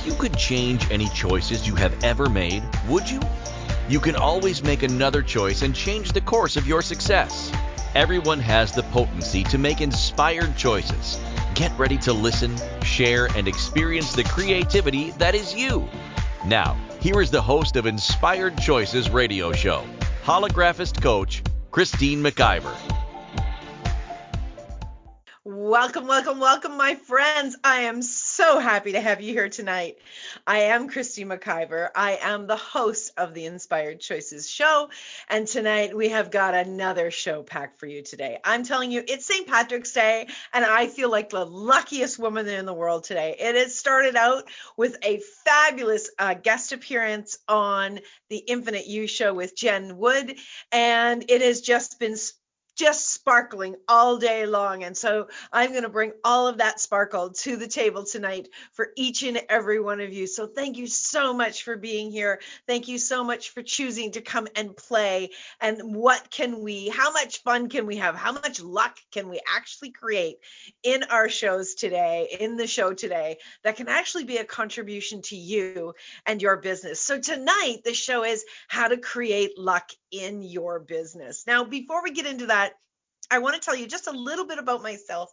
you could change any choices you have ever made, would you? You can always make another choice and change the course of your success. Everyone has the potency to make inspired choices. Get ready to listen, share, and experience the creativity that is you. Now, here is the host of Inspired Choices radio show, Holographist coach, Christine McIver. Welcome, welcome, welcome, my friends. I am so happy to have you here tonight. I am Christine McIver. I am the host of the Inspired Choices show, and tonight we have got another show packed for you today. I'm telling you, it's St. Patrick's Day, and I feel like the luckiest woman in the world today. It has started out with a fabulous guest appearance on the Infinite You show with Jen Wood, and it has just been sparkling all day long. And so I'm going to bring all of that sparkle to the table tonight for each and every one of you. So thank you so much for being here. Thank you so much for choosing to come and play. And how much fun can we have? How much luck can we actually create in our shows today, in the show today, that can actually be a contribution to you and your business? So tonight, the show is how to create luck in your business. Now, before we get into that, I want to tell you just a little bit about myself.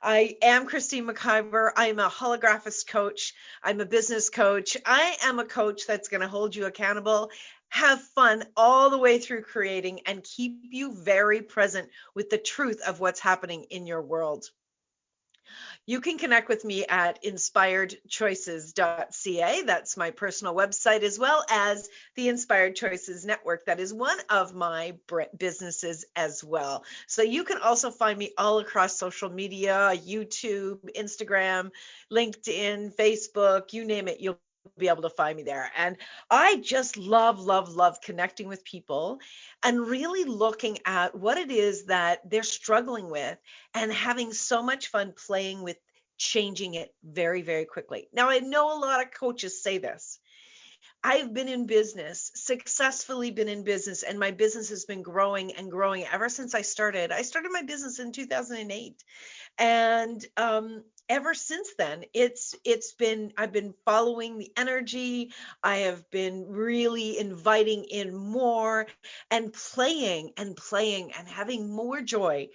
I am Christine McIver. I'm a holographist coach. I'm a business coach. I am a coach that's going to hold you accountable, have fun all the way through creating, and keep you very present with the truth of what's happening in your world. You can connect with me at inspiredchoices.ca. That's my personal website, as well as the Inspired Choices Network. That is one of my businesses as well. So you can also find me all across social media, YouTube, Instagram, LinkedIn, Facebook, you name it, you'll be able to find me there. And I just love connecting with people and really looking at what it is that they're struggling with and having so much fun playing with changing it very, very quickly. Now, I know a lot of coaches say this. I've been in business, successfully been in business, and my business has been growing and growing ever since I started. I started my business in 2008. And ever since then, I've been following the energy. I have been really inviting in more and playing and having more joy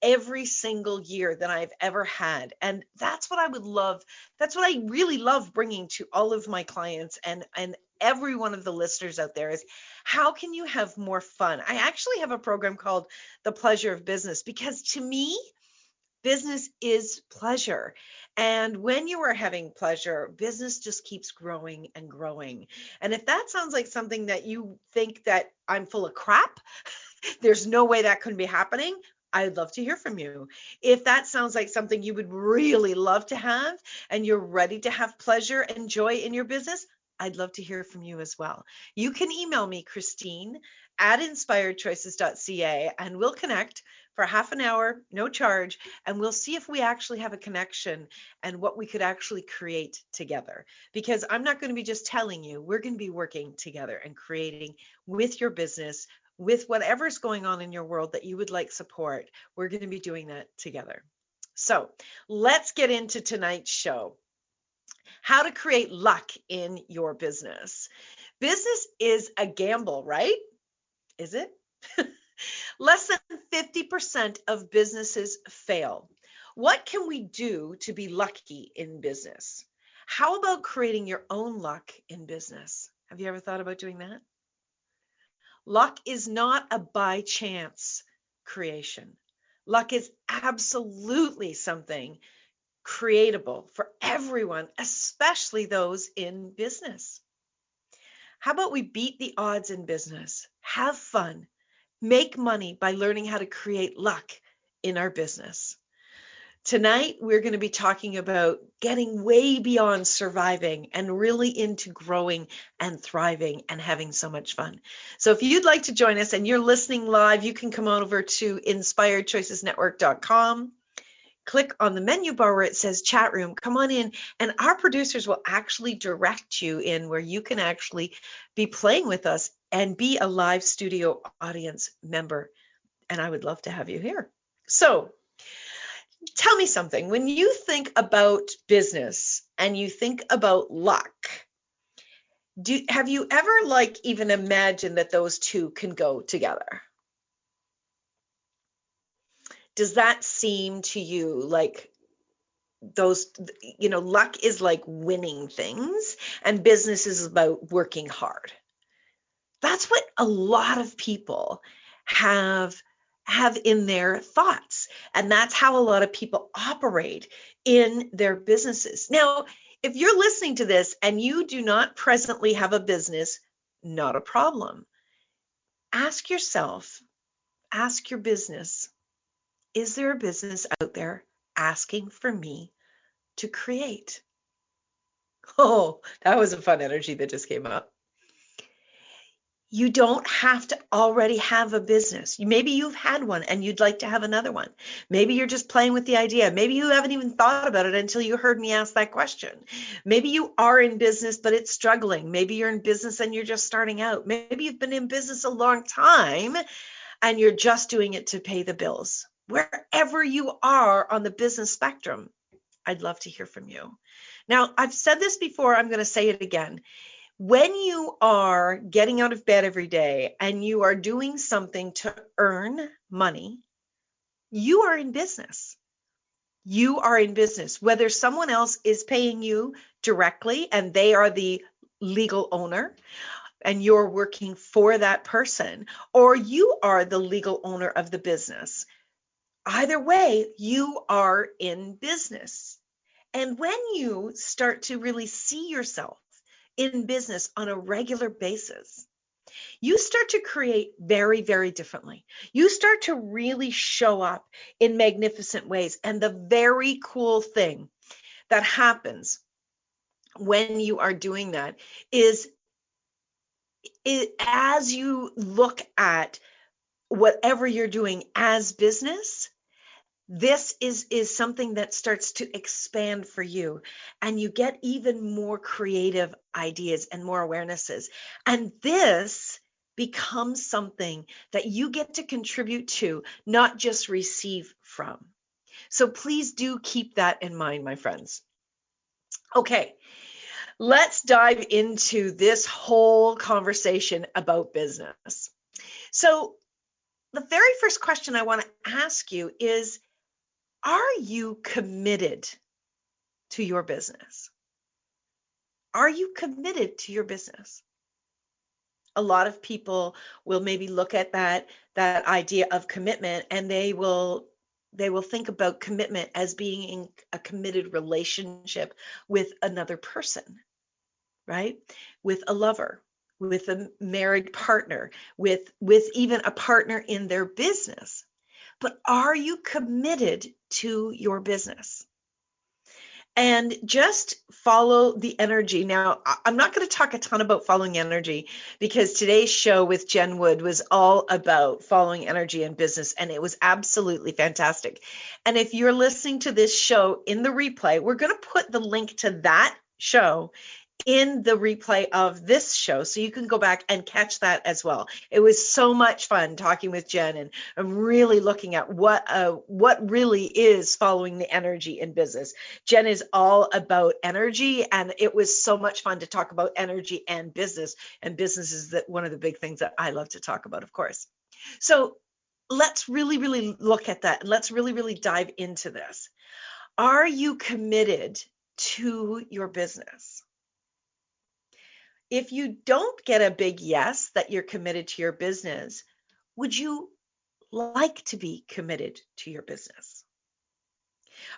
every single year than I've ever had. And that's what I would love. That's what I really love bringing to all of my clients and every one of the listeners out there is, how can you have more fun? I actually have a program called The Pleasure of Business, because to me, business is pleasure. And when you are having pleasure, business just keeps growing and growing. And if that sounds like something that you think that I'm full of crap, there's no way that could be happening, I'd love to hear from you. If that sounds like something you would really love to have and you're ready to have pleasure and joy in your business, I'd love to hear from you as well. You can email me, Christine at inspiredchoices.ca, and we'll connect for half an hour, no charge, and we'll see if we actually have a connection and what we could actually create together. Because I'm not going to be just telling you, we're going to be working together and creating with your business, with whatever's going on in your world that you would like support. We're going to be doing that together. So let's get into tonight's show. How to create luck in your business. Business is a gamble, right? Is it? Less than 50% of businesses fail. What can we do to be lucky in business? How about creating your own luck in business? Have you ever thought about doing that? Luck is not a by chance creation. Luck is absolutely something creatable for everyone, especially those in business. How about we beat the odds in business, have fun, make money by learning how to create luck in our business? Tonight, we're going to be talking about getting way beyond surviving and really into growing and thriving and having so much fun. So if you'd like to join us and you're listening live, you can come on over to inspiredchoicesnetwork.com. Click on the menu bar where it says chat room, come on in, and our producers will actually direct you in where you can actually be playing with us and be a live studio audience member. And I would love to have you here. So tell me something. When you think about business and you think about luck, Have you ever like even imagined that those two can go together? Does that seem to you like those, luck is like winning things and business is about working hard? That's what a lot of people have in their thoughts, and that's how a lot of people operate in their businesses. Now, if you're listening to this and you do not presently have a business, not a problem. Ask yourself, ask your business, is there a business out there asking for me to create? Oh, that was a fun energy that just came up. You don't have to already have a business. Maybe you've had one and you'd like to have another one. Maybe you're just playing with the idea. Maybe you haven't even thought about it until you heard me ask that question. Maybe you are in business, but it's struggling. Maybe you're in business and you're just starting out. Maybe you've been in business a long time and you're just doing it to pay the bills. Wherever you are on the business spectrum, I'd love to hear from you. Now, I've said this before, I'm going to say it again. When you are getting out of bed every day and you are doing something to earn money, you are in business. You are in business. Whether someone else is paying you directly and they are the legal owner and you're working for that person, or you are the legal owner of the business, either way, you are in business. And when you start to really see yourself in business on a regular basis, you start to create very, very differently. You start to really show up in magnificent ways. And the very cool thing that happens when you are doing that is as you look at whatever you're doing as business, this is something that starts to expand for you, and you get even more creative ideas and more awarenesses. And this becomes something that you get to contribute to, not just receive from. So please do keep that in mind, my friends. Okay, let's dive into this whole conversation about business. So the very first question I want to ask you is, are you committed to your business? Are you committed to your business? A lot of people will maybe look at that idea of commitment, and they will think about commitment as being in a committed relationship with another person, right? With a lover, with a married partner, with even a partner in their business. But are you committed to your business? And just follow the energy. Now, I'm not going to talk a ton about following energy because today's show with Jen Wood was all about following energy in business, and it was absolutely fantastic. And if you're listening to this show in the replay, we're going to put the link to that show in the replay of this show, so you can go back and catch that as well. It was so much fun talking with Jen, and I'm really looking at what really is following the energy in business. Jen is all about energy, and it was so much fun to talk about energy and business is that one of the big things that I love to talk about, of course. So let's really, really look at that, and let's really, really dive into this. Are you committed to your business? If you don't get a big yes that you're committed to your business, would you like to be committed to your business?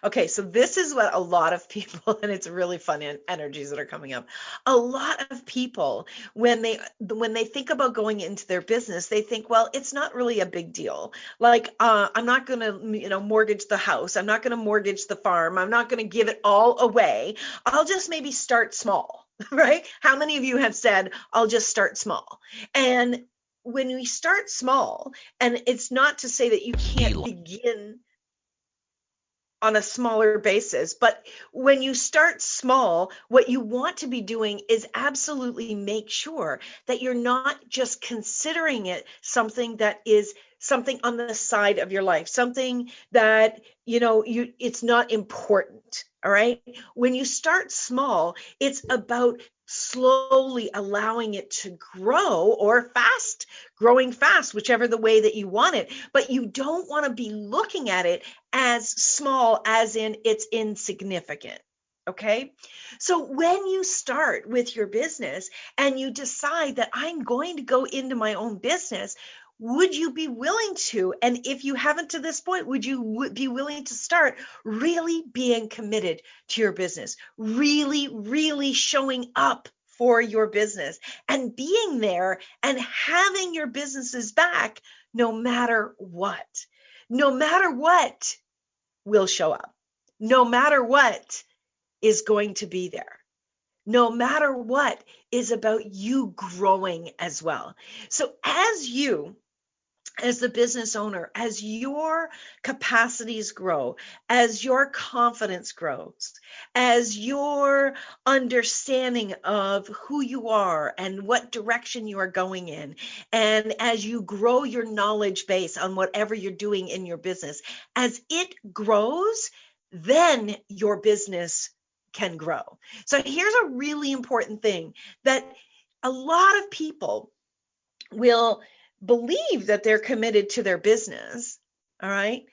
Okay, so this is what a lot of people, and it's really fun energies that are coming up. A lot of people, when they think about going into their business, they think, well, it's not really a big deal. Like, I'm not going to, mortgage the house. I'm not going to mortgage the farm. I'm not going to give it all away. I'll just maybe start small. Right? How many of you have said, I'll just start small? And when we start small, and it's not to say that you can't begin on a smaller basis, but when you start small, what you want to be doing is absolutely make sure that you're not just considering it something that is something on the side of your life, something that, it's not important. All right. When you start small, it's about slowly allowing it to grow, or growing fast, whichever the way that you want it. But you don't want to be looking at it as small, as in it's insignificant. Okay. So when you start with your business and you decide that I'm going to go into my own business, would you be willing to, and if you haven't to this point, would you be willing to start really being committed to your business, really, really showing up for your business and being there and having your businesses back no matter what? No matter what will show up, no matter what is going to be there, no matter what is about you growing as well. So as the business owner, as your capacities grow, as your confidence grows, as your understanding of who you are and what direction you are going in, and as you grow your knowledge base on whatever you're doing in your business, as it grows, then your business can grow. So here's a really important thing that a lot of people will believe that they're committed to their business, all right?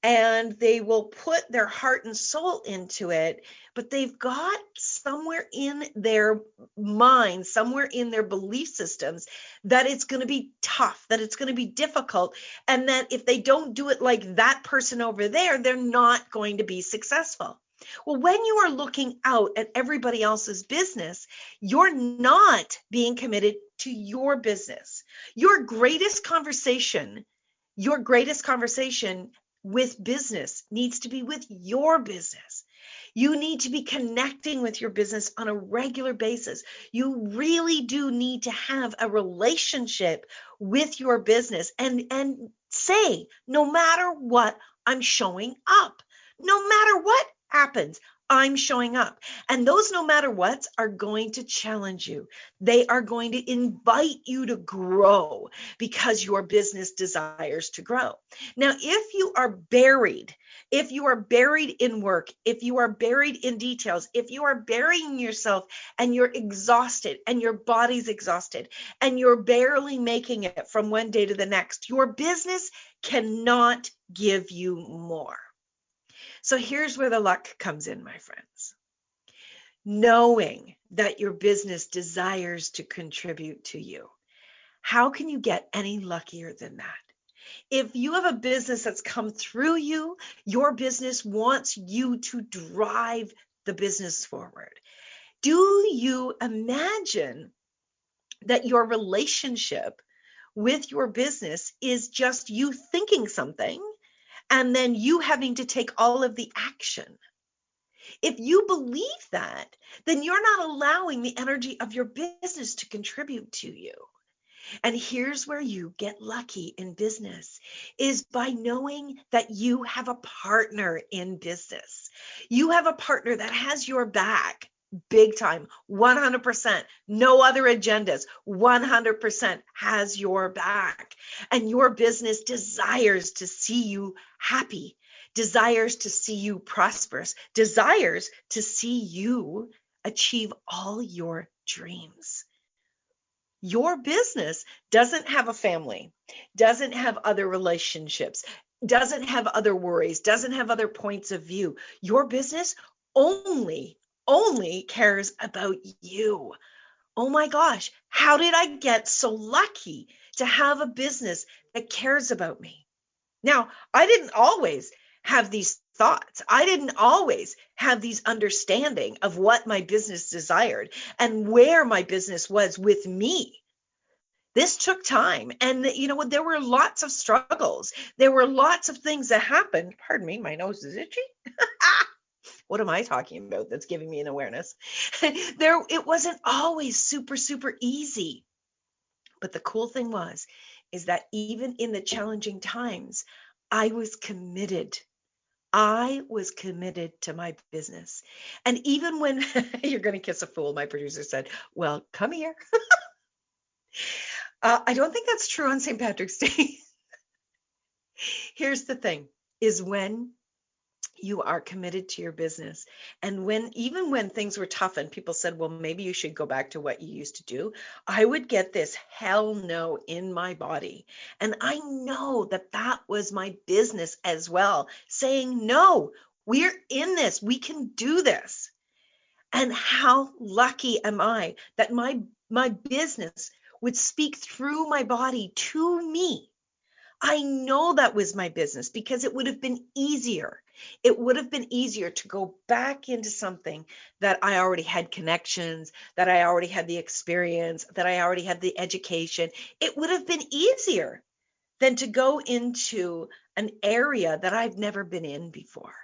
And they will put their heart and soul into it, but they've got somewhere in their mind, somewhere in their belief systems, that it's going to be tough, that it's going to be difficult, and that if they don't do it like that person over there, they're not going to be successful. Well, when you are looking out at everybody else's business, you're not being committed to your business. Your greatest conversation with business needs to be with your business. You need to be connecting with your business on a regular basis. You really do need to have a relationship with your business and say, no matter what, I'm showing up. No matter what happens, I'm showing up. And those no matter whats are going to challenge you. They are going to invite you to grow because your business desires to grow. Now, if you are buried in work, if you are buried in details, if you are burying yourself and you're exhausted and your body's exhausted and you're barely making it from one day to the next, your business cannot give you more. So here's where the luck comes in, my friends. Knowing that your business desires to contribute to you. How can you get any luckier than that? If you have a business that's come through you, your business wants you to drive the business forward. Do you imagine that your relationship with your business is just you thinking something and then you having to take all of the action? If you believe that, then you're not allowing the energy of your business to contribute to you. And here's where you get lucky in business, is by knowing that you have a partner in business. You have a partner that has your back big time, 100%, no other agendas, 100% has your back. And your business desires to see you happy, desires to see you prosperous, desires to see you achieve all your dreams. Your business doesn't have a family, doesn't have other relationships, doesn't have other worries, doesn't have other points of view. Your business only cares about you. Oh my gosh, how did I get so lucky to have a business that cares about me? Now, I didn't always have these thoughts. I didn't always have these understanding of what my business desired and where my business was with me. This took time. And you know what? There were lots of struggles. There were lots of things that happened. Pardon me, my nose is itchy. What am I talking about that's giving me an awareness? It wasn't always super, super easy. But the cool thing is that even in the challenging times, I was committed. I was committed to my business. And even when you're going to kiss a fool, my producer said, well, come here. I don't think that's true on St. Patrick's Day. Here's the thing, is when you are committed to your business. And even when things were tough and people said, well, maybe you should go back to what you used to do, I would get this hell no in my body. And I know that that was my business as well, saying, no, we're in this. We can do this. And how lucky am I that my business would speak through my body to me. I know that was my business because it would have been easier. It would have been easier to go back into something that I already had connections, that I already had the experience, that I already had the education. It would have been easier than to go into an area that I've never been in before.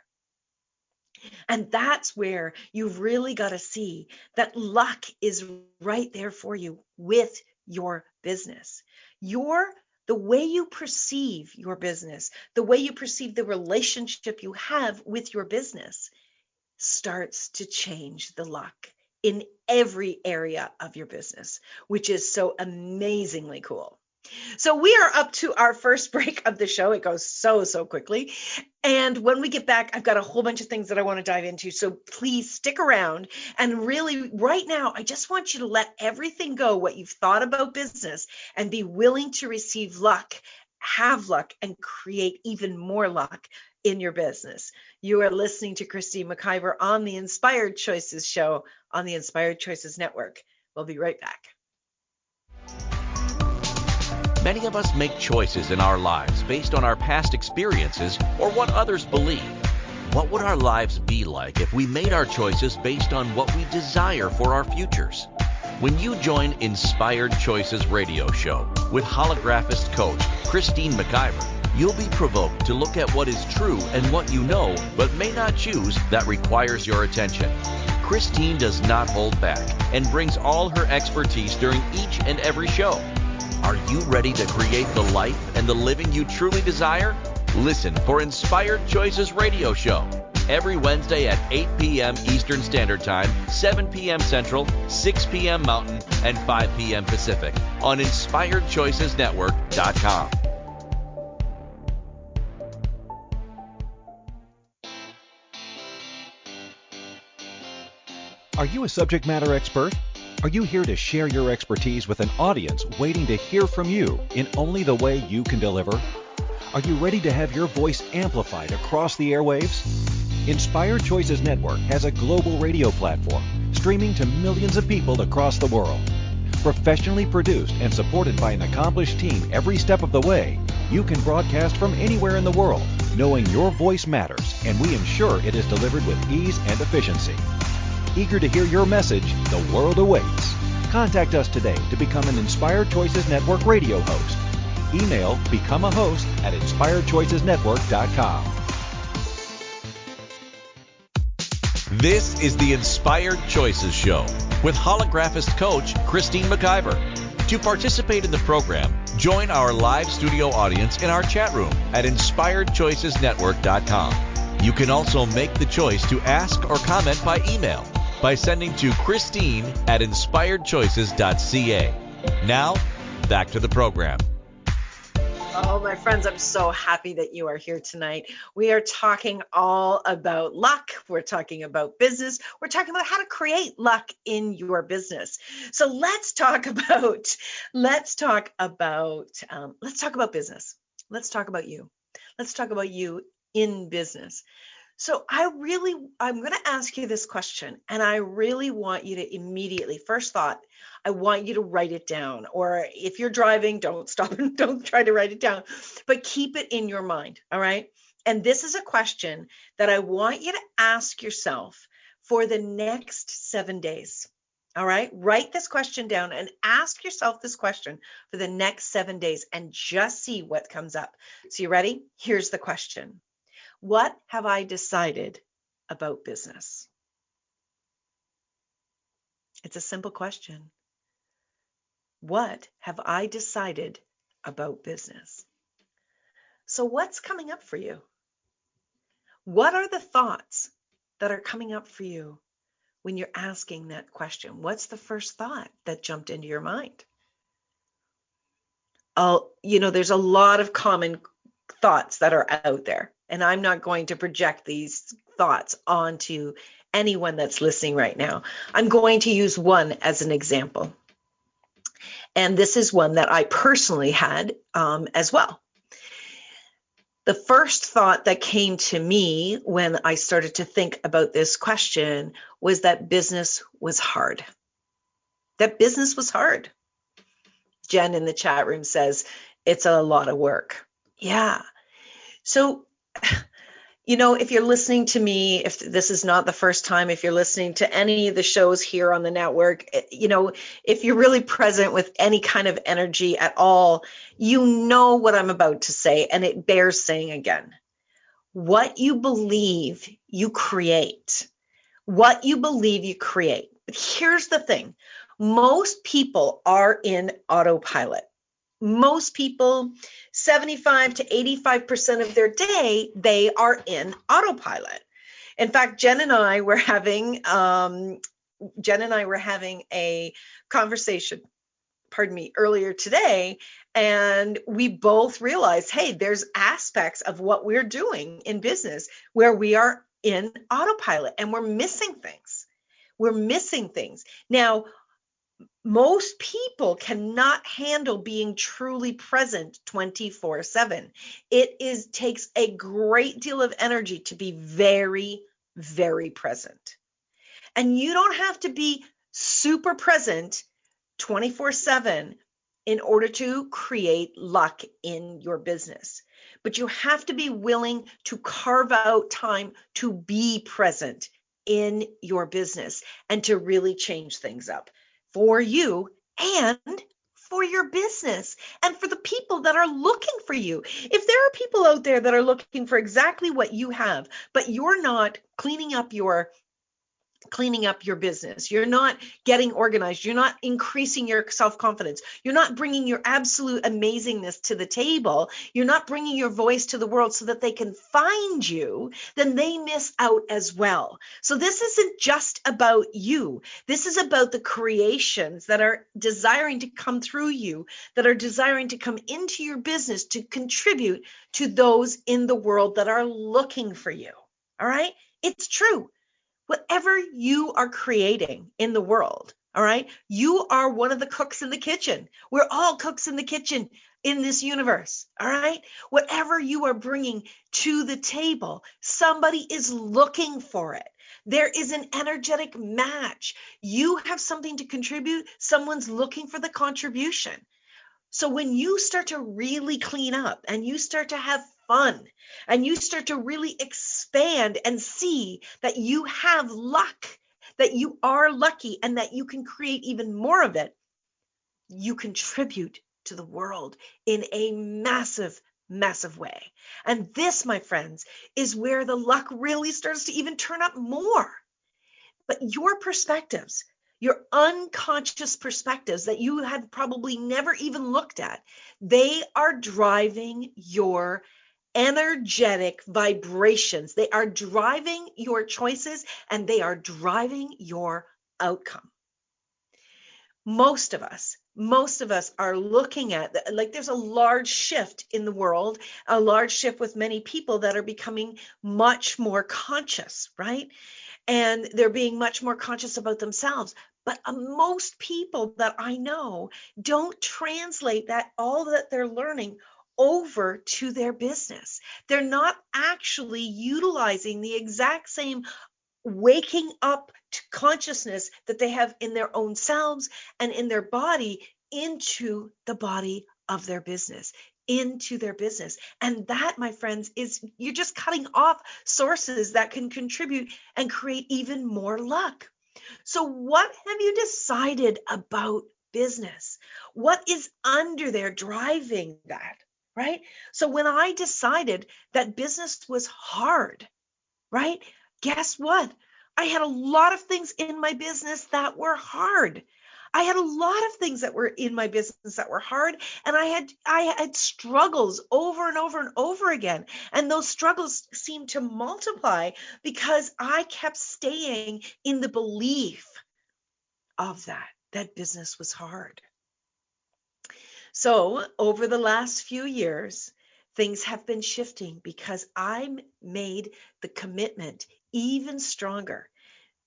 And that's where you've really got to see that luck is right there for you with your business. The way you perceive your business, the way you perceive the relationship you have with your business starts to change the luck in every area of your business, which is so amazingly cool. So we are up to our first break of the show. It goes so quickly. And when we get back, I've got a whole bunch of things that I want to dive into. So please stick around. And really, right now, I just want you to let everything go, what you've thought about business, and be willing to receive luck, have luck, and create even more luck in your business. You are listening to Christine McIver on the Inspired Choices show on the Inspired Choices Network. We'll be right back. Many of us make choices in our lives based on our past experiences or what others believe. What would our lives be like if we made our choices based on what we desire for our futures? When you join Inspired Choices radio show with holographist coach Christine McIver, you'll be provoked to look at what is true and what you know but may not choose that requires your attention. Christine does not hold back and brings all her expertise during each and every show. Are you ready to create the life and the living you truly desire? Listen for Inspired Choices radio show every Wednesday at 8 p.m. Eastern Standard Time, 7 p.m. Central, 6 p.m. Mountain, and 5 p.m. Pacific on InspiredChoicesNetwork.com. Are you a subject matter expert? Are you here to share your expertise with an audience waiting to hear from you in only the way you can deliver? Are you ready to have your voice amplified across the airwaves? Inspired Choices Network has a global radio platform streaming to millions of people across the world. Professionally produced and supported by an accomplished team every step of the way, you can broadcast from anywhere in the world, knowing your voice matters, and we ensure it is delivered with ease and efficiency. Eager to hear your message, the world awaits. Contact us today to become an Inspired Choices Network radio host. Email become a host at inspiredchoicesnetwork.com. This is the Inspired Choices Show with holographist coach Christine McIver. To participate in the program, join our live studio audience in our chat room at inspiredchoicesnetwork.com. You can also make the choice to ask or comment by email by sending to Christine@inspiredchoices.ca. Now, back to the program. Oh, my friends, I'm so happy that you are here tonight. We are talking all about luck. We're talking about business. We're talking about how to create luck in your business. So let's talk about business. Let's talk about you. Let's talk about you in business. So I'm going to ask you this question, and I really want you to immediately, first thought, I want you to write it down. Or if you're driving, don't stop and don't try to write it down, but keep it in your mind. All right. And this is a question that I want you to ask yourself for the next 7 days. All right. Write this question down and ask yourself this question for the next 7 days and just see what comes up. So you ready? Here's the question. What have I decided about business? It's a simple question. What have I decided about business? So what's coming up for you? What are the thoughts that are coming up for you when you're asking that question? What's the first thought that jumped into your mind? There's a lot of common thoughts that are out there. And I'm not going to project these thoughts onto anyone that's listening right now. I'm going to use one as an example. And this is one that I personally had as well. The first thought that came to me when I started to think about this question was that business was hard. That business was hard. Jen in the chat room says, it's a lot of work. Yeah. So, if you're listening to me, if this is not the first time, if you're listening to any of the shows here on the network, if you're really present with any kind of energy at all, you know what I'm about to say, and it bears saying again. What you believe, you create. What you believe, you create. But here's the thing. Most people are in autopilot. Most people, 75 to 85% of their day, they are in autopilot. In fact, Jen and I were having a conversation, earlier today, and we both realized, hey, there's aspects of what we're doing in business where we are in autopilot and we're missing things. Now, most people cannot handle being truly present 24/7. It takes a great deal of energy to be very, very present. And you don't have to be super present 24/7 in order to create luck in your business. But you have to be willing to carve out time to be present in your business and to really change things up for you and for your business and for the people that are looking for you. If there are people out there that are looking for exactly what you have, but you're not cleaning up your business, you're not getting organized, you're not increasing your self-confidence, you're not bringing your absolute amazingness to the table, you're not bringing your voice to the world so that they can find you, then they miss out as well. So this isn't just about you. This is about the creations that are desiring to come through you, that are desiring to come into your business to contribute to those in the world that are looking for you. All right? It's true. Whatever you are creating in the world, all right, you are one of the cooks in the kitchen. We're all cooks in the kitchen in this universe, all right? Whatever you are bringing to the table, somebody is looking for it. There is an energetic match. You have something to contribute. Someone's looking for the contribution. So when you start to really clean up and you start to have fun and you start to really expand and see that you have luck, that you are lucky and that you can create even more of it, you contribute to the world in a massive, massive way. And this, my friends, is where the luck really starts to even turn up more. But your perspectives, your unconscious perspectives that you had probably never even looked at, they are driving your energetic vibrations. They are driving your choices and they are driving your outcome. Most of us are looking at, like, there's a large shift in the world, a large shift with many people that are becoming much more conscious, right? And they're being much more conscious about themselves. But most people that I know don't translate all that they're learning over to their business. They're not actually utilizing the exact same waking up to consciousness that they have in their own selves and in their body into the body of their business, into their business. And that, my friends, is you're just cutting off sources that can contribute and create even more luck. So what have you decided about business? What is under there driving that, right? So when I decided that business was hard, right? Guess what? I had a lot of things in my business that were hard. I had a lot of things that were in my business that were hard, and I had struggles over and over and over again. And those struggles seemed to multiply because I kept staying in the belief of that business was hard. So over the last few years, things have been shifting because I made the commitment even stronger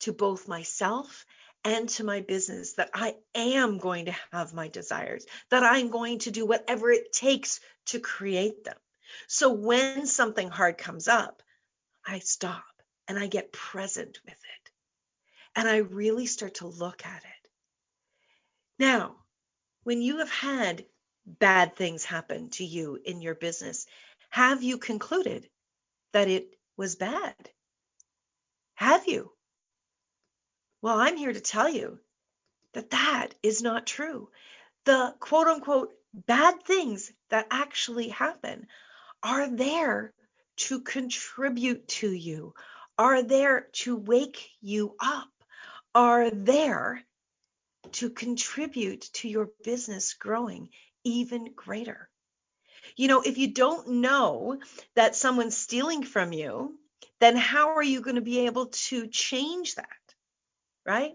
to both myself and to my business that I am going to have my desires, that I'm going to do whatever it takes to create them. So when something hard comes up, I stop and I get present with it. And I really start to look at it. Now, when you have had bad things happen to you in your business, have you concluded that it was bad? Have you? Well, I'm here to tell you that that is not true. The quote unquote bad things that actually happen are there to contribute to you, are there to wake you up, are there to contribute to your business growing even greater. You know, if you don't know that someone's stealing from you, then how are you going to be able to change that, right?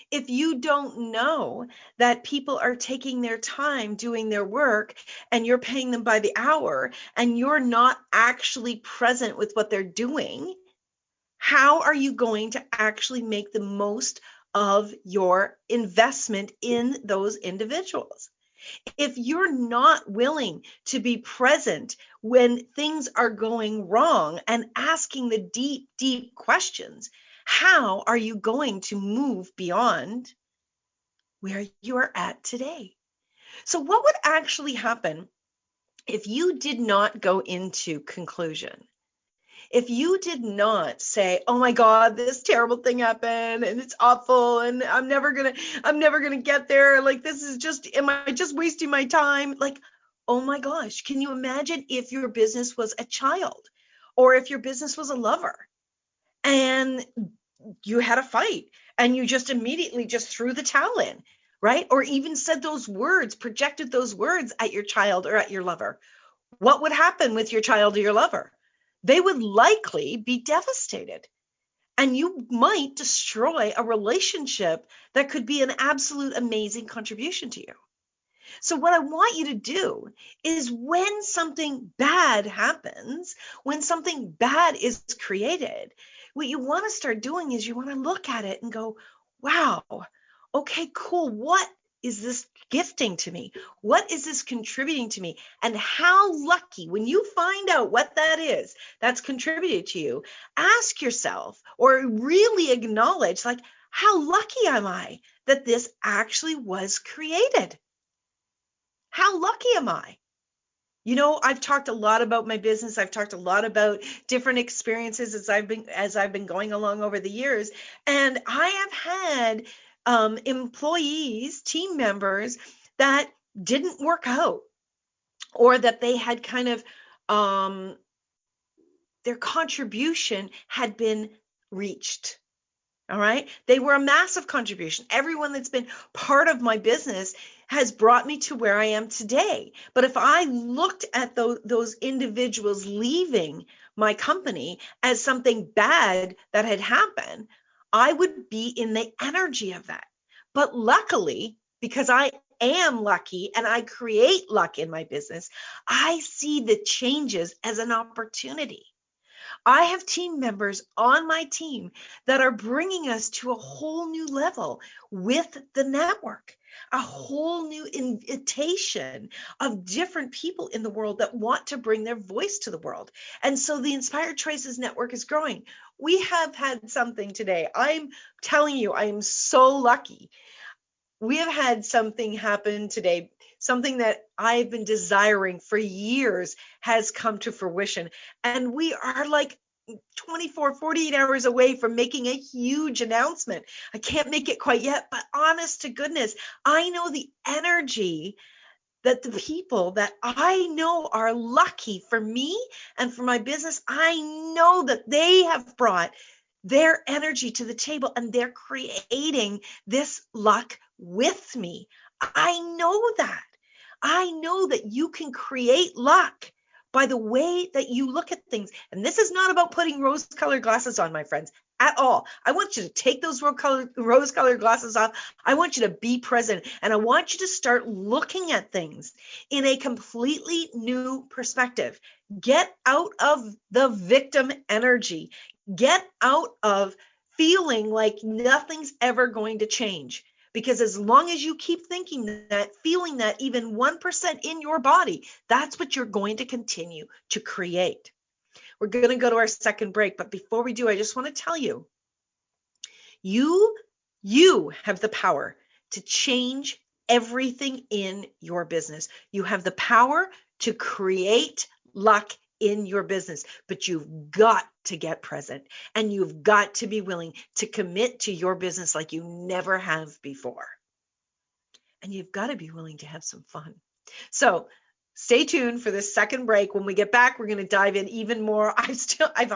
If you don't know that people are taking their time doing their work and you're paying them by the hour and you're not actually present with what they're doing, how are you going to actually make the most of your investment in those individuals? If you're not willing to be present when things are going wrong and asking the deep, deep questions, how are you going to move beyond where you are at today? So what would actually happen if you did not go into conclusion? If you did not say, "Oh my God, this terrible thing happened and it's awful and I'm never going to get there. Like, this is just, am I just wasting my time?" Like, oh my gosh, can you imagine if your business was a child or if your business was a lover and you had a fight and you just immediately just threw the towel in, right? Or even said those words, projected those words at your child or at your lover. What would happen with your child or your lover? They would likely be devastated. And you might destroy a relationship that could be an absolute amazing contribution to you. So what I want you to do is when something bad happens, when something bad is created, what you want to start doing is you want to look at it and go, wow, okay, cool. What is this gifting to me? What is this contributing to me? And how lucky, when you find out what that is that's contributed to you, ask yourself or really acknowledge, like, how lucky am I that this actually was created? How lucky am I? You know, I've talked a lot about my business. I've talked a lot about different experiences as I've been going along over the years. And I have had employees, team members that didn't work out, or that they had kind of their contribution had been reached. All right. They were a massive contribution. Everyone that's been part of my business has brought me to where I am today. But if I looked at those individuals leaving my company as something bad that had happened, I would be in the energy of that. But luckily, because I am lucky and I create luck in my business, I see the changes as an opportunity. I have team members on my team that are bringing us to a whole new level with the network, a whole new invitation of different people in the world that want to bring their voice to the world. And so the Inspired Choices Network is growing. We have had something today. I'm telling you, I am so lucky. We have had something happen today. Something that I've been desiring for years has come to fruition. And we are like 24, 48 hours away from making a huge announcement. I can't make it quite yet, but honest to goodness, I know the energy that the people that I know are lucky for me and for my business, I know that they have brought their energy to the table and they're creating this luck with me. I know that. I know that you can create luck by the way that you look at things. And this is not about putting rose-colored glasses on, my friends. at all. I want you to take those rose-colored glasses off. I want you to be present, and I want you to start looking at things in a completely new perspective. Get out of the victim energy. Get out of feeling like nothing's ever going to change. Because as long as you keep thinking that, feeling that even 1% in your body, that's what you're going to continue to create. We're going to go to our second break, but before we do, I just want to tell you, you have the power to change everything in your business. You have the power to create luck in your business, but you've got to get present, and you've got to be willing to commit to your business like you never have before. And you've got to be willing to have some fun. So stay tuned for this second break. When we get back, we're going to dive in even more. I've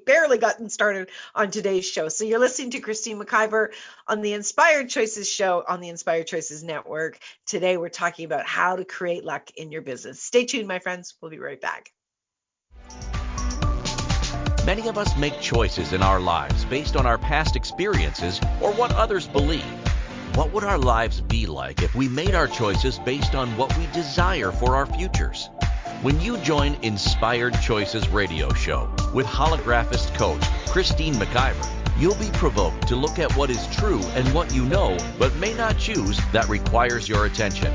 barely gotten started on today's show. So you're listening to Christine McIver on the Inspired Choices show on the Inspired Choices Network. Today, we're talking about how to create luck in your business. Stay tuned, my friends. We'll be right back. Many of us make choices in our lives based on our past experiences or what others believe. What would our lives be like if we made our choices based on what we desire for our futures? When you join Inspired Choices radio show with holographist coach Christine McIver, you'll be provoked to look at what is true and what you know but may not choose that requires your attention.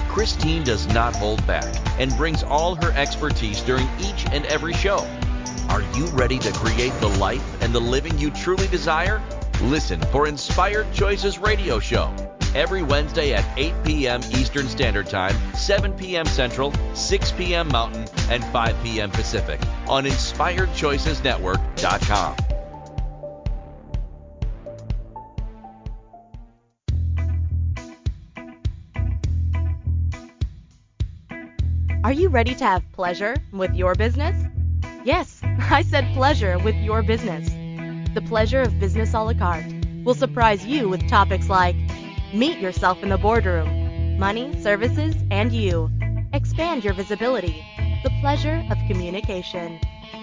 Christine does not hold back and brings all her expertise during each and every show. Are you ready to create the life and the living you truly desire? Listen for Inspired Choices radio show every Wednesday at 8 p.m. Eastern Standard Time, 7 p.m. Central, 6 p.m. Mountain, and 5 p.m. Pacific on InspiredChoicesNetwork.com. Are you ready to have pleasure with your business? Yes, I said pleasure with your business. The Pleasure of Business a la carte will surprise you with topics like meet yourself in the boardroom, money, services, and you. Expand your visibility. The pleasure of communication.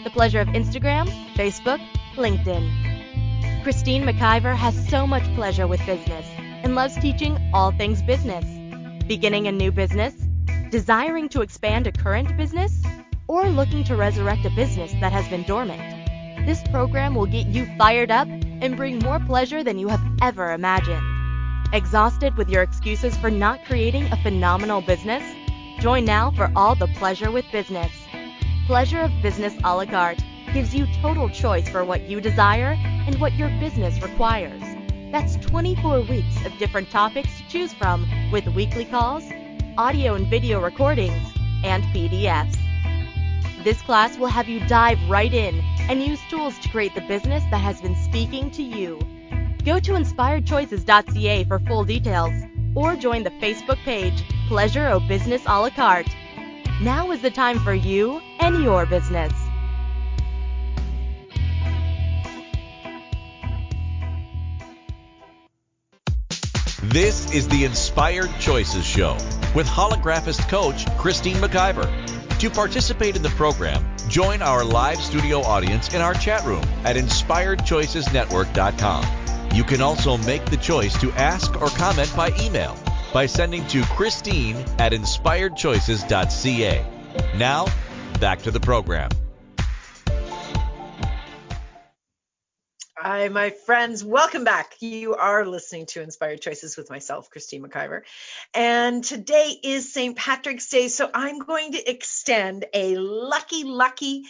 The pleasure of Instagram, Facebook, LinkedIn. Christine McIver has so much pleasure with business and loves teaching all things business. Beginning a new business? Desiring to expand a current business? Or looking to resurrect a business that has been dormant? This program will get you fired up and bring more pleasure than you have ever imagined. Exhausted with your excuses for not creating a phenomenal business? Join now for all the pleasure with business. Pleasure of Business a la carte gives you total choice for what you desire and what your business requires. That's 24 weeks of different topics to choose from with weekly calls, audio and video recordings, and PDFs. This class will have you dive right in and use tools to create the business that has been speaking to you. Go to inspiredchoices.ca for full details or join the Facebook page Pleasure o' Business a la carte. Now is the time for you and your business. This is the Inspired Choices Show with holographist coach Christine McIver. To participate in the program, join our live studio audience in our chat room at InspiredChoicesNetwork.com. You can also make the choice to ask or comment by email by sending to Christine at InspiredChoices.ca. Now, back to the program. Hi, my friends. Welcome back. You are listening to Inspired Choices with myself, Christine McIver. And today is St. Patrick's Day, so I'm going to extend a lucky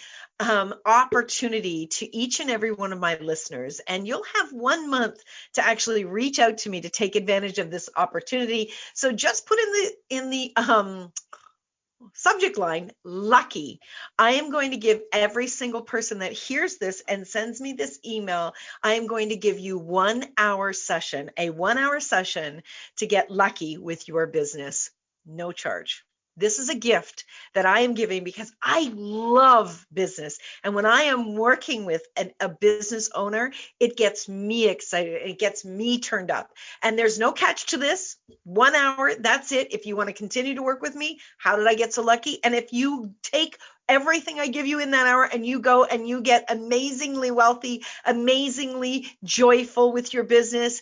opportunity to each and every one of my listeners. And you'll have 1 month to actually reach out to me to take advantage of this opportunity. So just put in the subject line, lucky. I am going to give every single person that hears this and sends me this email, I am going to give you a 1 hour session to get lucky with your business. No charge. This is a gift that I am giving because I love business. And when I am working with a business owner, it gets me excited. It gets me turned up. And there's no catch to this. 1 hour, that's it. If you want to continue to work with me, how did I get so lucky? And if you take everything I give you in that hour and you go and you get amazingly wealthy, amazingly joyful with your business,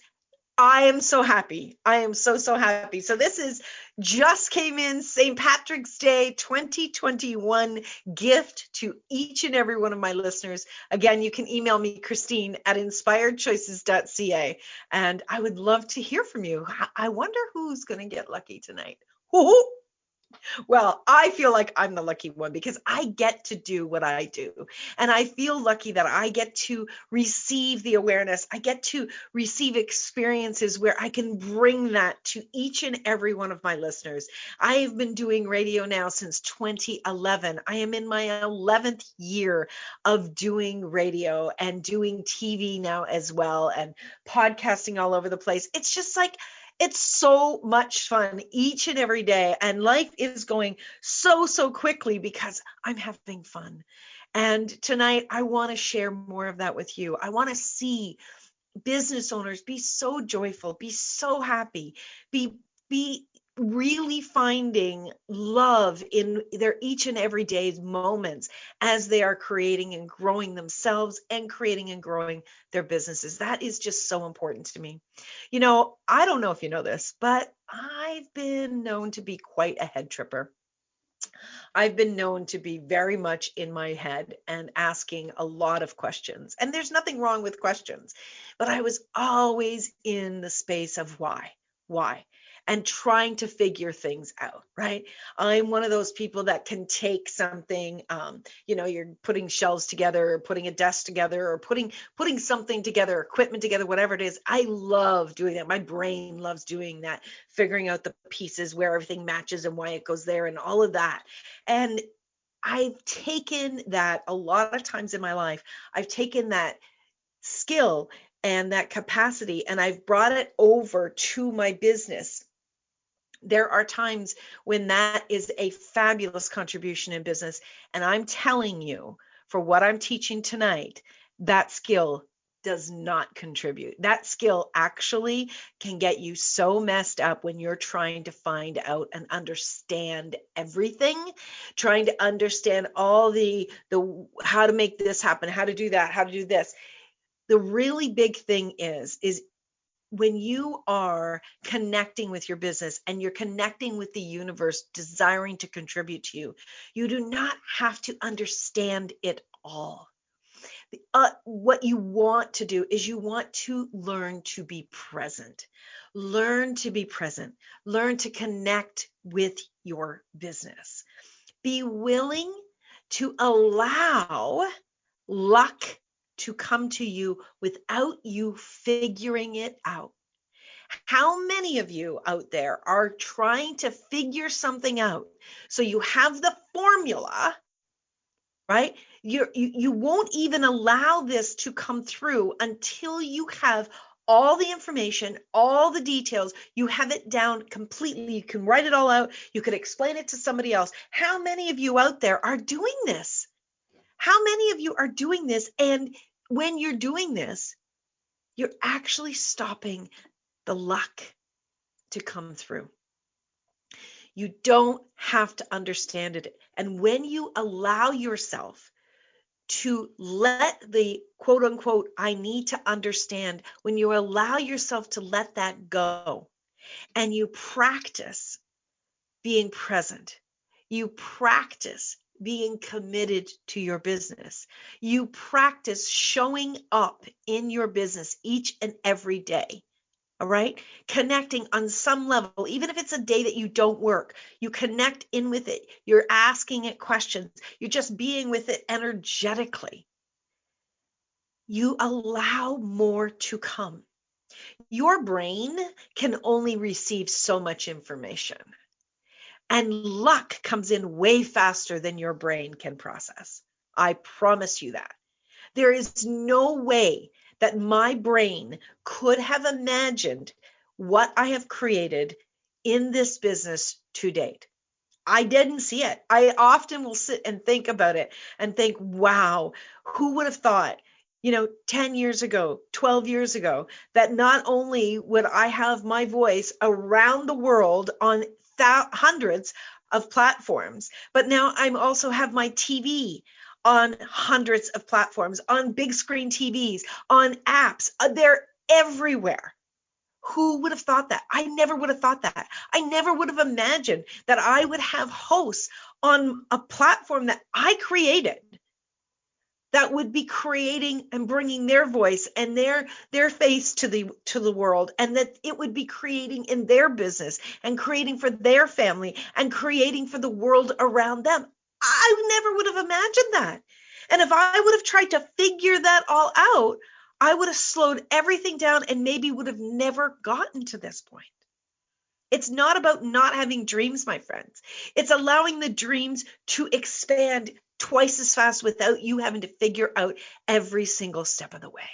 I am so happy. I am so, so happy. So this is just came in St. Patrick's Day 2021 gift to each and every one of my listeners. Again, you can email me, Christine at inspiredchoices.ca. And I would love to hear from you. I wonder who's going to get lucky tonight. Woo-hoo! Well, I feel like I'm the lucky one because I get to do what I do. And I feel lucky that I get to receive the awareness. I get to receive experiences where I can bring that to each and every one of my listeners. I have been doing radio now since 2011. I am in my 11th year of doing radio and doing TV now as well and podcasting all over the place. It's just like, it's so much fun each and every day. And life is going so, so quickly because I'm having fun. And tonight, I want to share more of that with you. I want to see business owners be so joyful, be so happy, be really finding love in their each and every day's moments as they are creating and growing themselves and creating and growing their businesses. That is just so important to me. You know, I don't know if you know this, but I've been known to be quite a head tripper. I've been known to be very much in my head and asking a lot of questions. And there's nothing wrong with questions, but I was always in the space of why, and trying to figure things out, right? I'm one of those people that can take something, you're putting shelves together or putting a desk together or putting something together, equipment together, whatever it is. I love doing that. My brain loves doing that, figuring out the pieces, where everything matches and why it goes there and all of that. And I've taken that a lot of times in my life. I've taken that skill and that capacity and I've brought it over to my business. There are times when that is a fabulous contribution in business. And I'm telling you, for what I'm teaching tonight, that skill does not contribute. That skill actually can get you so messed up when you're trying to find out and understand everything, trying to understand all the how to make this happen, how to do that, how to do this. The really big thing is when you are connecting with your business and you're connecting with the universe, desiring to contribute to you, you do not have to understand it all. What you want to do is you want to learn to be present. Learn to be present. Learn to connect with your business. Be willing to allow luck to come to you without you figuring it out. How many of you out there are trying to figure something out? So you have the formula, right? You won't even allow this to come through until you have all the information, all the details. You have it down completely. You can write it all out. You could explain it to somebody else. How many of you out there are doing this? How many of you are doing this? And when you're doing this, you're actually stopping the luck to come through. You don't have to understand it. And when you allow yourself to let the quote unquote, I need to understand, when you allow yourself to let that go and you practice being present, you practice being committed to your business, you practice showing up in your business each and every day. All right. Connecting on some level, even if it's a day that you don't work, you connect in with it. You're asking it questions. You're just being with it energetically. You allow more to come. Your brain can only receive so much information, and luck comes in way faster than your brain can process. I promise you that. There is no way that my brain could have imagined what I have created in this business to date. I didn't see it. I often will sit and think about it and think, wow, who would have thought, 10 years ago, 12 years ago, that not only would I have my voice around the world on hundreds of platforms, but now I'm also have my TV on hundreds of platforms, on big screen TVs, on apps. They're everywhere. Who would have thought that? I never would have thought that. I never would have imagined that I would have hosts on a platform that I created that would be creating and bringing their voice and their face to the world, and that it would be creating in their business and creating for their family and creating for the world around them. I never would have imagined that. And if I would have tried to figure that all out, I would have slowed everything down and maybe would have never gotten to this point. It's not about not having dreams, my friends. It's allowing the dreams to expand twice as fast without you having to figure out every single step of the way.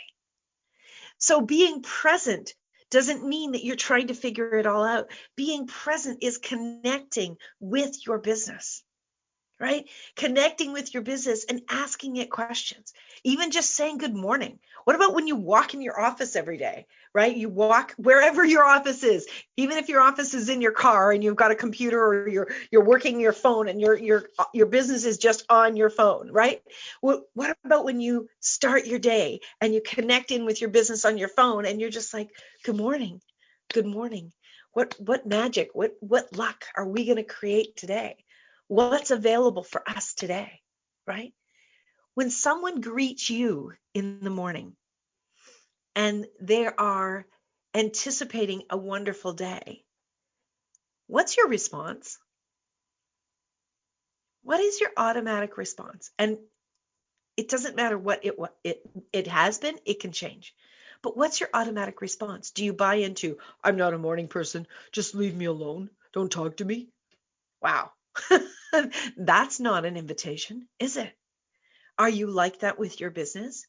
So being present doesn't mean that you're trying to figure it all out. Being present is connecting with your business, right? Connecting with your business and asking it questions. Even just saying good morning. What about when you walk in your office every day, right? You walk wherever your office is, even if your office is in your car and you've got a computer, or you're working your phone and your business is just on your phone, right? What about when you start your day and you connect in with your business on your phone and you're just like, good morning, good morning. What magic, what luck are we going to create today? What's available for us today, right? When someone greets you in the morning and they are anticipating a wonderful day, what's your response? What is your automatic response? And it doesn't matter what it has been, it can change. But what's your automatic response? Do you buy into, I'm not a morning person, just leave me alone, don't talk to me? Wow. That's not an invitation, is it? Are you like that with your business?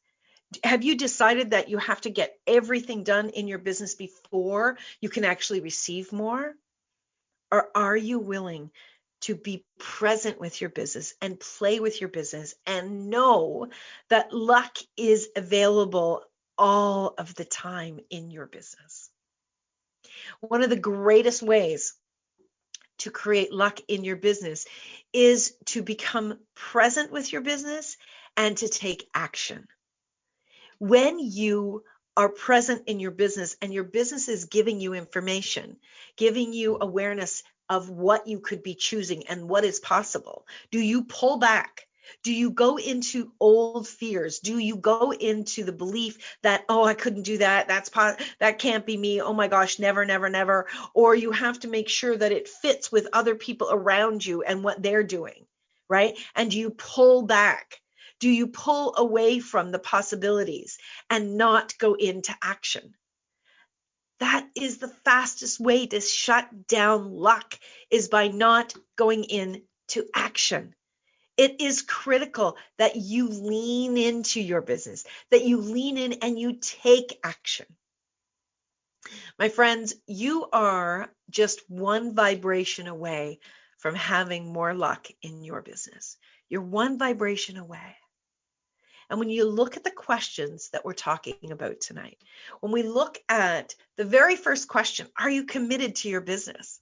Have you decided that you have to get everything done in your business before you can actually receive more? Or are you willing to be present with your business and play with your business and know that luck is available all of the time in your business? One of the greatest ways to create luck in your business is to become present with your business and to take action. When you are present in your business and your business is giving you information, giving you awareness of what you could be choosing and what is possible, do you pull back? Do you go into old fears? Do you go into the belief that, oh, I couldn't do that. That can't be me. Oh my gosh, never, never, never. Or you have to make sure that it fits with other people around you and what they're doing, right? And do you pull back? Do you pull away from the possibilities and not go into action? That is the fastest way to shut down luck, is by not going into action. It is critical that you lean into your business, that you lean in and you take action. My friends, you are just one vibration away from having more luck in your business. You're one vibration away. And when you look at the questions that we're talking about tonight, when we look at the very first question, are you committed to your business?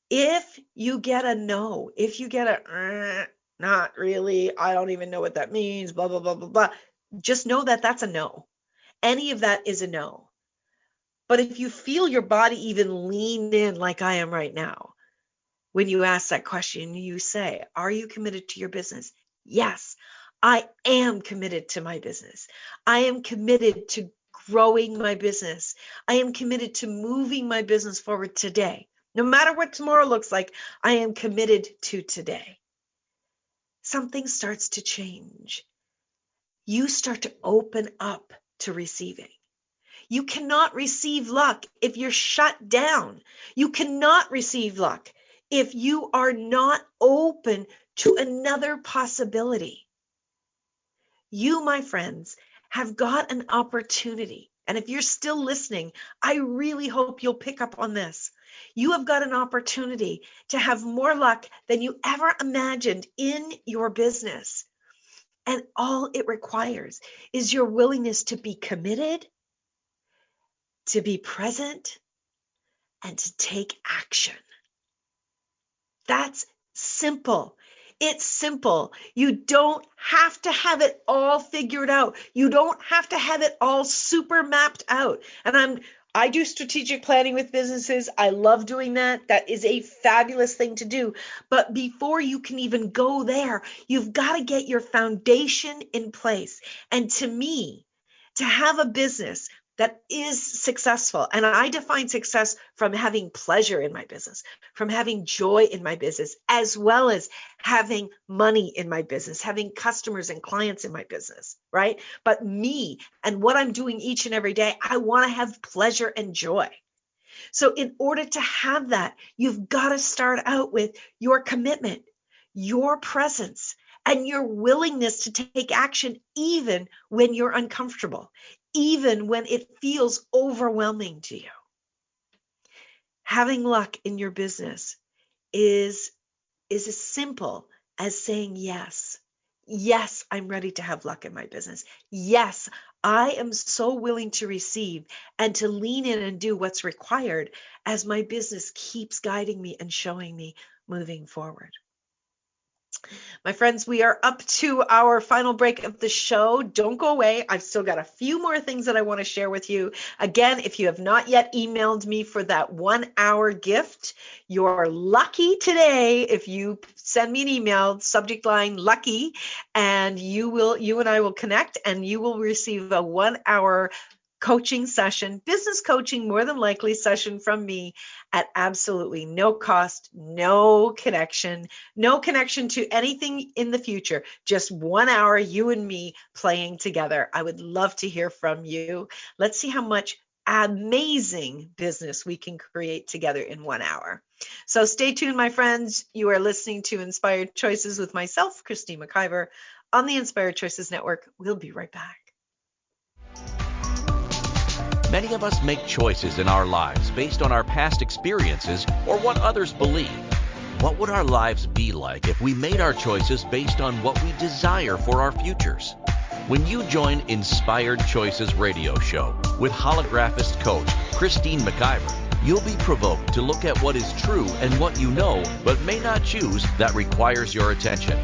If you get a no, if you get a not really, I don't even know what that means, blah, blah, blah, blah, blah, just know that that's a no. Any of that is a no. But if you feel your body even lean in like I am right now, when you ask that question, you say, are you committed to your business? Yes, I am committed to my business. I am committed to growing my business. I am committed to moving my business forward today. No matter what tomorrow looks like, I am committed to today. Something starts to change. You start to open up to receiving. You cannot receive luck if you're shut down. You cannot receive luck if you are not open to another possibility. You, my friends, have got an opportunity. And if you're still listening, I really hope you'll pick up on this. You have got an opportunity to have more luck than you ever imagined in your business. And all it requires is your willingness to be committed, to be present, and to take action. That's simple. It's simple. You don't have to have it all figured out. You don't have to have it all super mapped out. And I do strategic planning with businesses. I love doing that. That is a fabulous thing to do. But before you can even go there, you've got to get your foundation in place. And to me, to have a business that is successful, and I define success from having pleasure in my business, from having joy in my business, as well as having money in my business, having customers and clients in my business, right? But me and what I'm doing each and every day, I want to have pleasure and joy. So in order to have that, you've got to start out with your commitment, your presence, and your willingness to take action even when you're uncomfortable, even when it feels overwhelming to you. Having luck in your business is as simple as saying yes. Yes, I'm ready to have luck in my business. Yes, I am so willing to receive and to lean in and do what's required as my business keeps guiding me and showing me moving forward. My friends, we are up to our final break of the show. Don't go away. I've still got a few more things that I want to share with you. Again, if you have not yet emailed me for that 1-hour gift, you're lucky today if you send me an email, subject line lucky, and you and I will connect and you will receive a 1-hour coaching session, business coaching, more than likely session from me at absolutely no cost, no connection to anything in the future, just 1 hour, you and me playing together. I would love to hear from you. Let's see how much amazing business we can create together in 1 hour. So stay tuned, my friends. You are listening to Inspired Choices with myself, Christine McIver, on the Inspired Choices Network. We'll be right back. Many of us make choices in our lives based on our past experiences or what others believe. What would our lives be like if we made our choices based on what we desire for our futures? When you join Inspired Choices radio show with holographist coach Christine McIver, you'll be provoked to look at what is true and what you know but may not choose that requires your attention.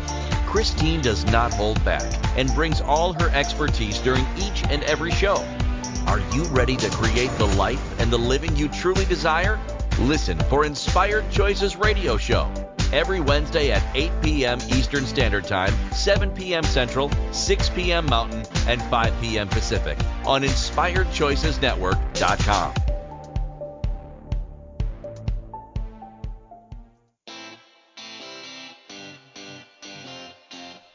Christine does not hold back and brings all her expertise during each and every show. Are you ready to create the life and the living you truly desire? Listen for Inspired Choices radio show every Wednesday at 8 p.m. Eastern Standard Time, 7 p.m. Central, 6 p.m. Mountain, and 5 p.m. Pacific on InspiredChoicesNetwork.com.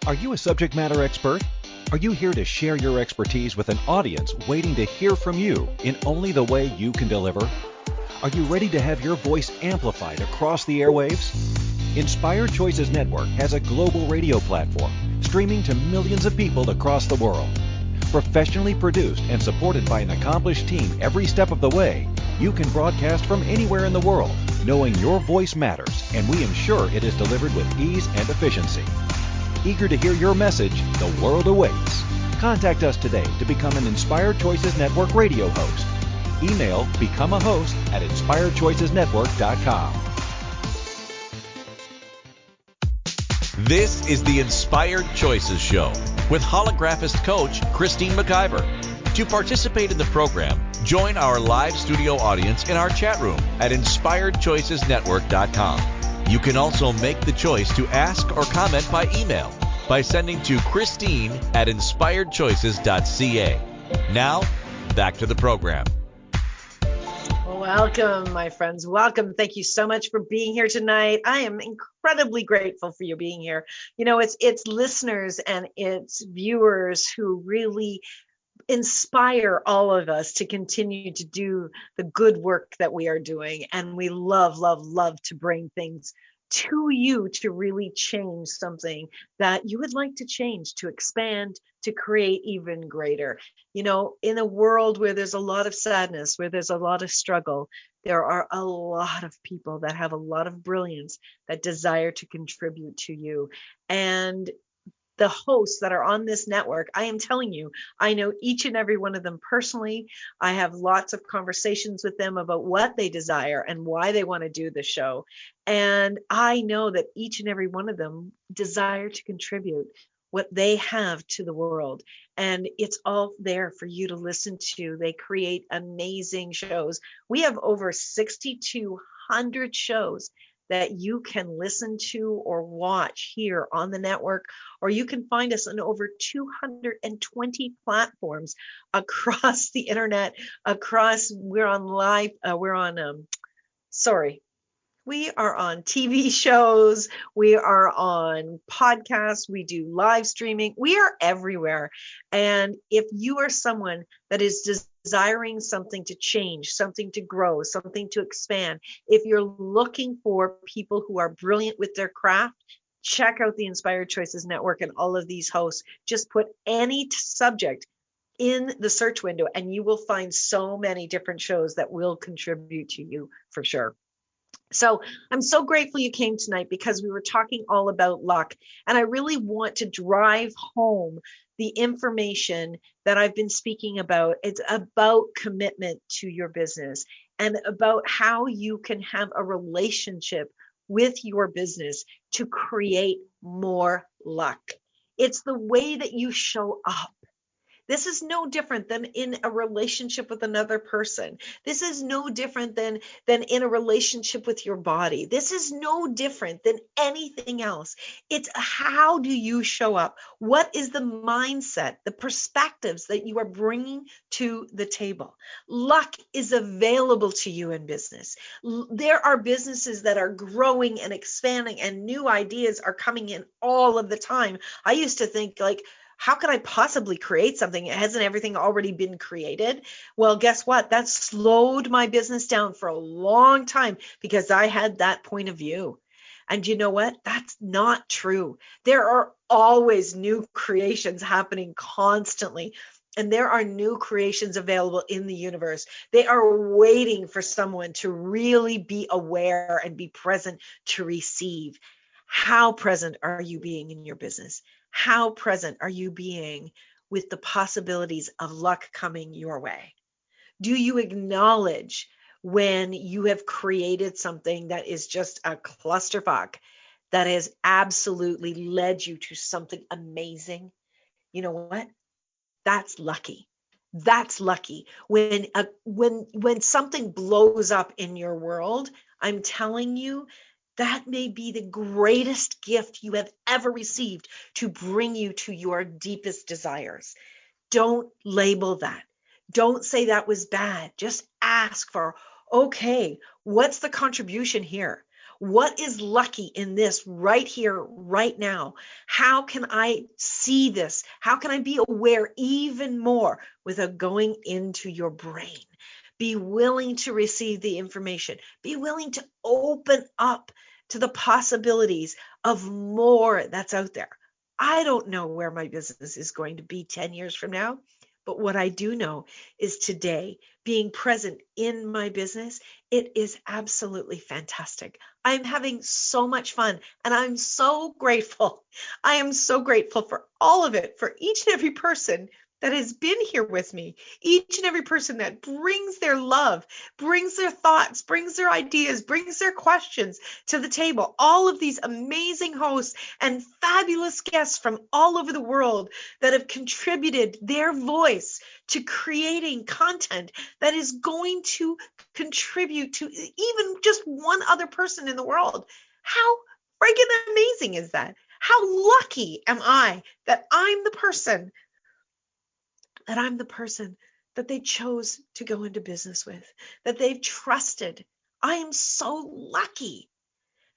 Are you a subject matter expert? Are you here to share your expertise with an audience waiting to hear from you in only the way you can deliver? Are you ready to have your voice amplified across the airwaves? Inspired Choices Network has a global radio platform streaming to millions of people across the world. Professionally produced and supported by an accomplished team every step of the way, you can broadcast from anywhere in the world, knowing your voice matters, and we ensure it is delivered with ease and efficiency. Eager to hear your message, the world awaits. Contact us today to become an Inspired Choices Network radio host. Email becomeahost@inspiredchoicesnetwork.com. This is the Inspired Choices Show with holographist coach Christine McIver. To participate in the program, join our live studio audience in our chat room at inspiredchoicesnetwork.com. You can also make the choice to ask or comment by email by sending to Christine@inspiredchoices.ca. Now, back to the program. Welcome, my friends. Welcome. Thank you so much for being here tonight. I am incredibly grateful for you being here. You know, it's listeners and it's viewers who really inspire all of us to continue to do the good work that we are doing. And we love, love, love to bring things to you to really change something that you would like to change, to expand, to create even greater. In a world where there's a lot of sadness, where there's a lot of struggle, there are a lot of people that have a lot of brilliance that desire to contribute to you. And the hosts that are on this network, I am telling you, I know each and every one of them personally. I have lots of conversations with them about what they desire and why they want to do the show. And I know that each and every one of them desire to contribute what they have to the world. And it's all there for you to listen to. They create amazing shows. We have over 6,200 shows that you can listen to or watch here on the network, or you can find us on over 220 platforms across the internet, we're on live, we are on TV shows, we are on podcasts, we do live streaming, we are everywhere. And if you are someone that is desiring something to change, something to grow, something to expand, if you're looking for people who are brilliant with their craft, check out the Inspired Choices Network and all of these hosts. Just put any subject in the search window and you will find so many different shows that will contribute to you for sure. So I'm so grateful you came tonight because we were talking all about luck. And I really want to drive home the information that I've been speaking about. It's about commitment to your business and about how you can have a relationship with your business to create more luck. It's the way that you show up. This is no different than in a relationship with another person. This is no different than in a relationship with your body. This is no different than anything else. It's how do you show up? What is the mindset, the perspectives that you are bringing to the table? Luck is available to you in business. There are businesses that are growing and expanding and new ideas are coming in all of the time. I used to think like, how could I possibly create something? Hasn't everything already been created? Well, guess what? That slowed my business down for a long time because I had that point of view. And you know what? That's not true. There are always new creations happening constantly. And there are new creations available in the universe. They are waiting for someone to really be aware and be present to receive. How present are you being in your business? How present are you being with the possibilities of luck coming your way? Do you acknowledge when you have created something that is just a clusterfuck that has absolutely led you to something amazing? You know what? That's lucky. That's lucky. When something blows up in your world, I'm telling you, that may be the greatest gift you have ever received to bring you to your deepest desires. Don't label that. Don't say that was bad. Just ask for, okay, what's the contribution here? What is lucky in this right here, right now? How can I see this? How can I be aware even more without going into your brain? Be willing to receive the information. Be willing to open up to the possibilities of more that's out there. I don't know where my business is going to be 10 years from now, but what I do know is today, being present in my business, it is absolutely fantastic. I'm having so much fun and I'm so grateful. I am so grateful for all of it, for each and every person that has been here with me, each and every person that brings their love, brings their thoughts, brings their ideas, brings their questions to the table. All of these amazing hosts and fabulous guests from all over the world that have contributed their voice to creating content that is going to contribute to even just one other person in the world. How friggin' amazing is that? How lucky am I that I'm the person that they chose to go into business with, that they've trusted. I am so lucky.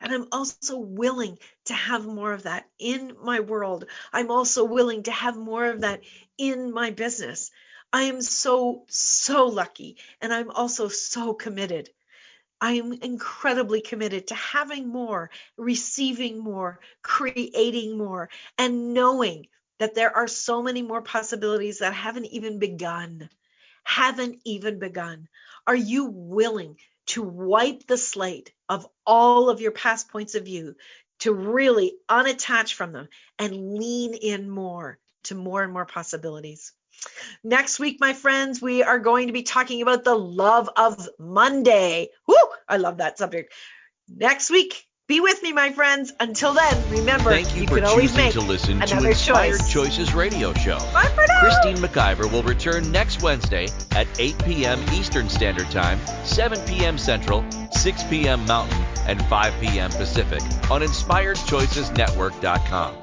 And I'm also willing to have more of that in my world. I'm also willing to have more of that in my business. I am so, so lucky. And I'm also so committed. I am incredibly committed to having more, receiving more, creating more, and knowing that there are so many more possibilities that haven't even begun. Are you willing to wipe the slate of all of your past points of view, to really unattach from them and lean in more to more and more possibilities? Next week, my friends, we are going to be talking about the love of Monday. Woo! I love that subject. Next week, be with me, my friends. Until then, remember, Thank you for can always choosing make to listen to another Inspired choice. Choices Radio Show. Bye for now. Christine McIver will return next Wednesday at 8 p.m. Eastern Standard Time, 7 p.m. Central, 6 p.m. Mountain, and 5 p.m. Pacific on InspiredChoicesNetwork.com.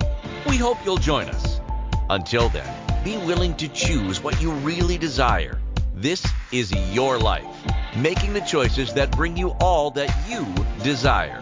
We hope you'll join us. Until then, be willing to choose what you really desire. This is your life, making the choices that bring you all that you desire.